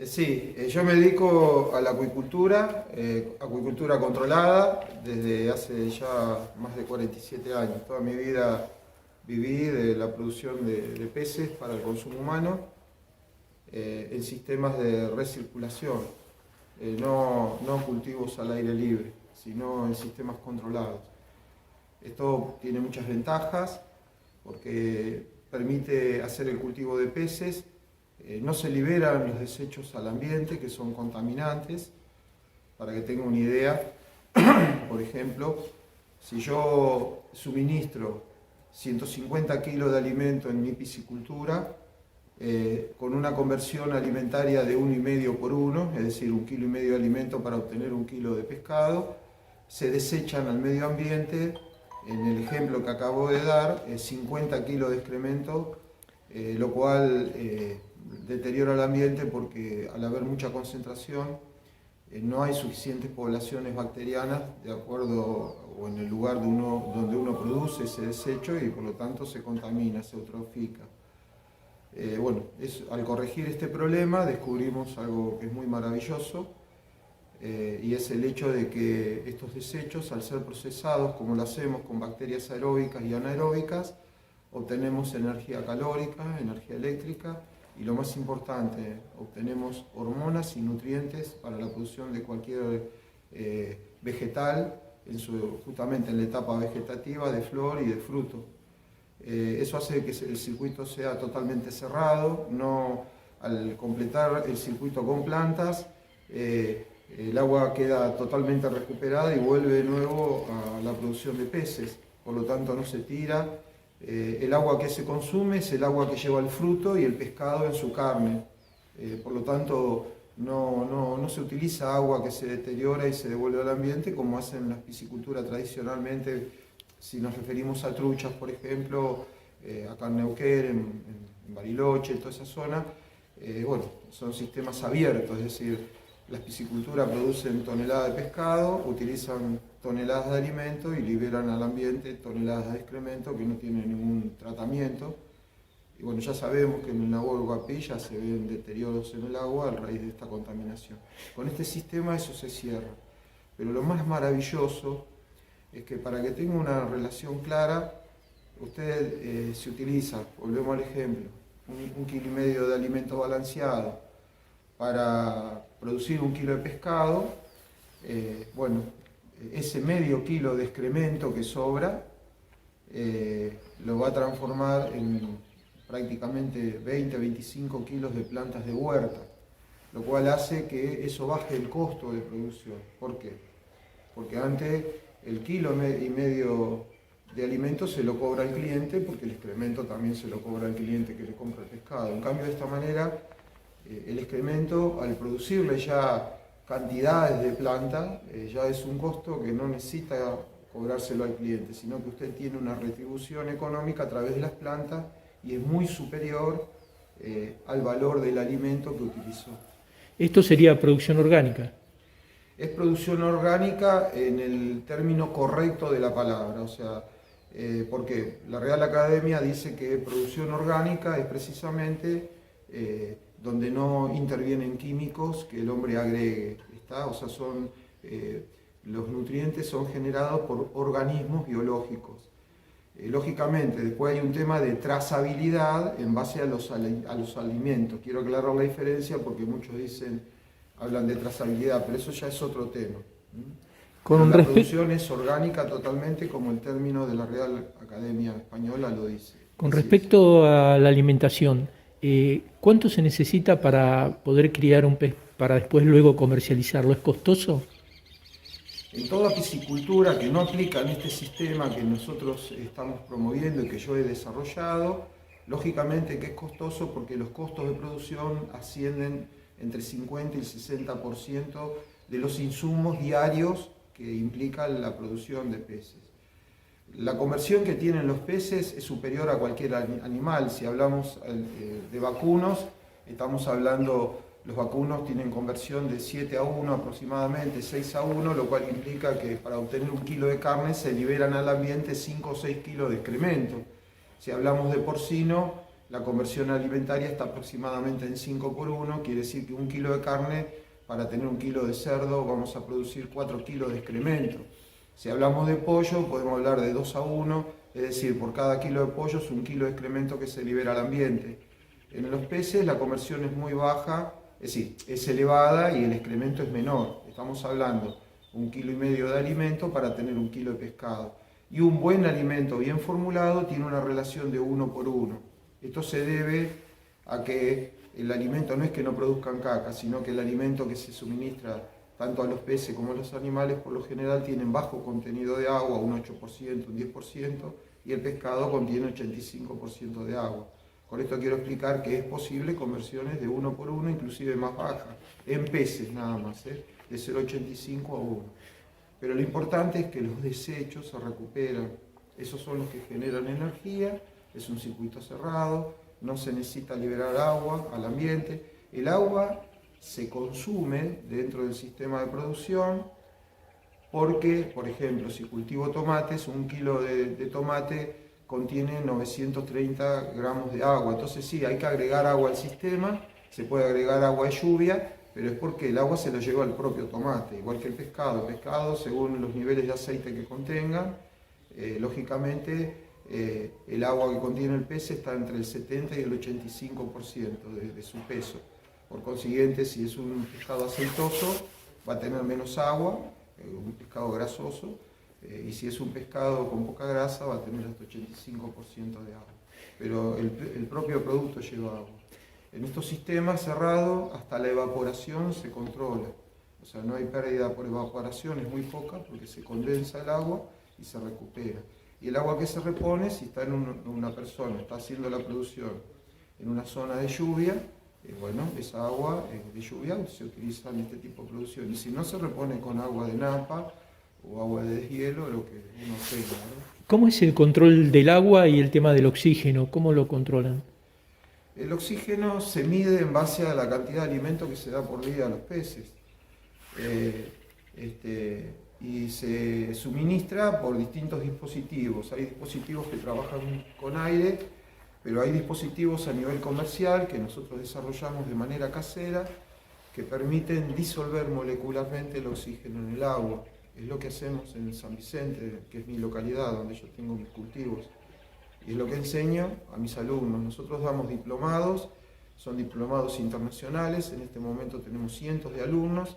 Sí, yo me dedico a la acuicultura, acuicultura controlada, desde hace ya más de 47 años. Toda mi vida viví de la producción de peces para el consumo humano en sistemas de recirculación, no cultivos al aire libre, sino en sistemas controlados. Esto tiene muchas ventajas porque permite hacer el cultivo de peces. No se liberan los desechos al ambiente, que son contaminantes. Para que tenga una idea, por ejemplo, si yo suministro 150 kilos de alimento en mi piscicultura, con una conversión alimentaria de 1,5 por 1, es decir, 1,5 kilos de alimento para obtener 1 kilo de pescado, se desechan al medio ambiente, en el ejemplo que acabo de dar, 50 kilos de excremento, lo cual deteriora el ambiente porque al haber mucha concentración no hay suficientes poblaciones bacterianas de acuerdo o en el lugar donde uno produce ese desecho y por lo tanto se contamina, se eutrofica. Al corregir este problema descubrimos algo que es muy maravilloso y es el hecho de que estos desechos, al ser procesados como lo hacemos con bacterias aeróbicas y anaeróbicas, obtenemos energía calórica, energía eléctrica y lo más importante, obtenemos hormonas y nutrientes para la producción de cualquier vegetal, justamente en la etapa vegetativa de flor y de fruto. Eso hace que el circuito sea totalmente cerrado, al completar el circuito con plantas, el agua queda totalmente recuperada y vuelve de nuevo a la producción de peces, por lo tanto no se tira. El agua que se consume es el agua que lleva el fruto y el pescado en su carne. Por lo tanto, no se utiliza agua que se deteriora y se devuelve al ambiente como hacen las pisciculturas tradicionalmente. Si nos referimos a truchas, por ejemplo, acá en Neuquén, en Bariloche, toda esa zona, son sistemas abiertos, es decir, las pisciculturas producen toneladas de pescado, utilizan toneladas de alimento y liberan al ambiente toneladas de excremento que no tienen ningún tratamiento. Y bueno, ya sabemos que en el Nahuel Huapi ya se ven deterioros en el agua a raíz de esta contaminación. Con este sistema eso se cierra. Pero lo más maravilloso es que para que tenga una relación clara, usted se utiliza, volvemos al ejemplo, 1,5 kilos de alimento balanceado para producir 1 kilo de pescado. Ese medio kilo de excremento que sobra lo va a transformar en prácticamente 20-25 kilos de plantas de huerta, lo cual hace que eso baje el costo de producción. ¿Por qué? Porque antes el 1,5 kilos de alimento se lo cobra el cliente, porque el excremento también se lo cobra el cliente que le compra el pescado. En cambio, de esta manera, el excremento, al producirle ya cantidades de planta, ya es un costo que no necesita cobrárselo al cliente, sino que usted tiene una retribución económica a través de las plantas y es muy superior al valor del alimento que utilizó. Esto sería producción orgánica. Es producción orgánica en el término correcto de la palabra, o sea, porque la Real Academia dice que producción orgánica es precisamente donde no intervienen químicos que el hombre agregue, ¿está? O sea, los nutrientes son generados por organismos biológicos. Lógicamente, después hay un tema de trazabilidad en base a los alimentos. Quiero aclarar la diferencia porque muchos hablan de trazabilidad, pero eso ya es otro tema. La producción es orgánica totalmente, como el término de la Real Academia Española lo dice. Con respecto a la alimentación, ¿cuánto se necesita para poder criar un pez para después luego comercializarlo? ¿Es costoso? En toda piscicultura que no aplica en este sistema que nosotros estamos promoviendo y que yo he desarrollado, lógicamente que es costoso porque los costos de producción ascienden entre 50 y el 60% de los insumos diarios que implica la producción de peces. La conversión que tienen los peces es superior a cualquier animal. Si hablamos de vacunos, estamos hablando, los vacunos tienen conversión de 7-1 aproximadamente, 6-1, lo cual implica que para obtener 1 kilo de carne se liberan al ambiente 5 o 6 kilos de excremento. Si hablamos de porcino, la conversión alimentaria está aproximadamente en 5 por 1, quiere decir que 1 kilo de carne, para tener 1 kilo de cerdo, vamos a producir 4 kilos de excremento. Si hablamos de pollo, podemos hablar de 2 a 1, es decir, por cada kilo de pollo es 1 kilo de excremento que se libera al ambiente. En los peces la conversión es muy baja, es decir, es elevada y el excremento es menor. Estamos hablando 1,5 kilos de alimento para tener 1 kilo de pescado. Y un buen alimento bien formulado tiene una relación de 1 por 1. Esto se debe a que el alimento no es que no produzcan caca, sino que el alimento que se suministra tanto a los peces como a los animales por lo general tienen bajo contenido de agua, un 8%, un 10%, y el pescado contiene 85% de agua. Con esto quiero explicar que es posible conversiones de 1 por 1, inclusive más bajas, en peces nada más, de 0,85 a 1. Pero lo importante es que los desechos se recuperan, esos son los que generan energía, es un circuito cerrado, no se necesita liberar agua al ambiente. El agua se consume dentro del sistema de producción porque, por ejemplo, si cultivo tomates, 1 kilo de tomate contiene 930 gramos de agua. Entonces sí, hay que agregar agua al sistema, se puede agregar agua de lluvia, pero es porque el agua se lo lleva el propio tomate, igual que el pescado. El pescado, según los niveles de aceite que contengan, lógicamente el agua que contiene el pez está entre el 70 y el 85% de su peso. Por consiguiente, si es un pescado aceitoso, va a tener menos agua, un pescado grasoso, y si es un pescado con poca grasa, va a tener hasta 85% de agua. Pero el propio producto lleva agua. En estos sistemas cerrados, hasta la evaporación se controla. O sea, no hay pérdida por evaporación, es muy poca, porque se condensa el agua y se recupera. Y el agua que se repone, si está en una persona, está haciendo la producción en una zona de lluvia, bueno, esa agua de lluvia se utiliza en este tipo de producción. Y si no, se repone con agua de napa o agua de deshielo, lo que uno tenga, ¿no? ¿Cómo es el control del agua y el tema del oxígeno? ¿Cómo lo controlan? El oxígeno se mide en base a la cantidad de alimento que se da por día a los peces. Y se suministra por distintos dispositivos. Hay dispositivos que trabajan con aire, pero hay dispositivos a nivel comercial que nosotros desarrollamos de manera casera que permiten disolver molecularmente el oxígeno en el agua. Es lo que hacemos en San Vicente, que es mi localidad, donde yo tengo mis cultivos. Y es lo que enseño a mis alumnos. Nosotros damos diplomados, son diplomados internacionales, en este momento tenemos cientos de alumnos.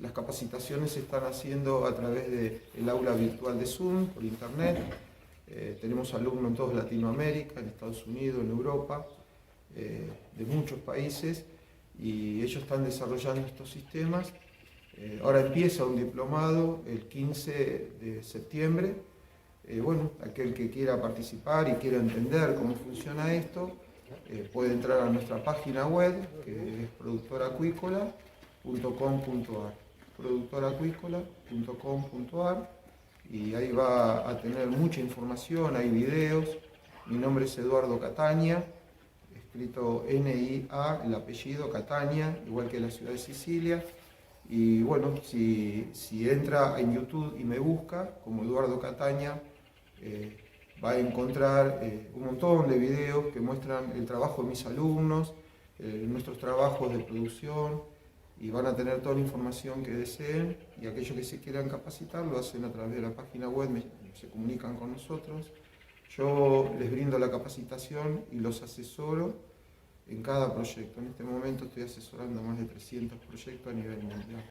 Las capacitaciones se están haciendo a través del aula virtual de Zoom, por internet. Tenemos alumnos en toda Latinoamérica, en Estados Unidos, en Europa, de muchos países, y ellos están desarrollando estos sistemas. Ahora empieza un diplomado el 15 de septiembre. Bueno, aquel que quiera participar y quiera entender cómo funciona esto, puede entrar a nuestra página web, que es productoracuícola.com.ar, y ahí va a tener mucha información, hay videos. Mi nombre es Eduardo Cataña, escrito N-I-A, el apellido Cataña, igual que la ciudad de Sicilia. Y bueno, si entra en YouTube y me busca como Eduardo Cataña, va a encontrar un montón de videos que muestran el trabajo de mis alumnos, nuestros trabajos de producción, y van a tener toda la información que deseen, y aquellos que se quieran capacitar lo hacen a través de la página web, se comunican con nosotros. Yo les brindo la capacitación y los asesoro en cada proyecto. En este momento estoy asesorando más de 300 proyectos a nivel mundial.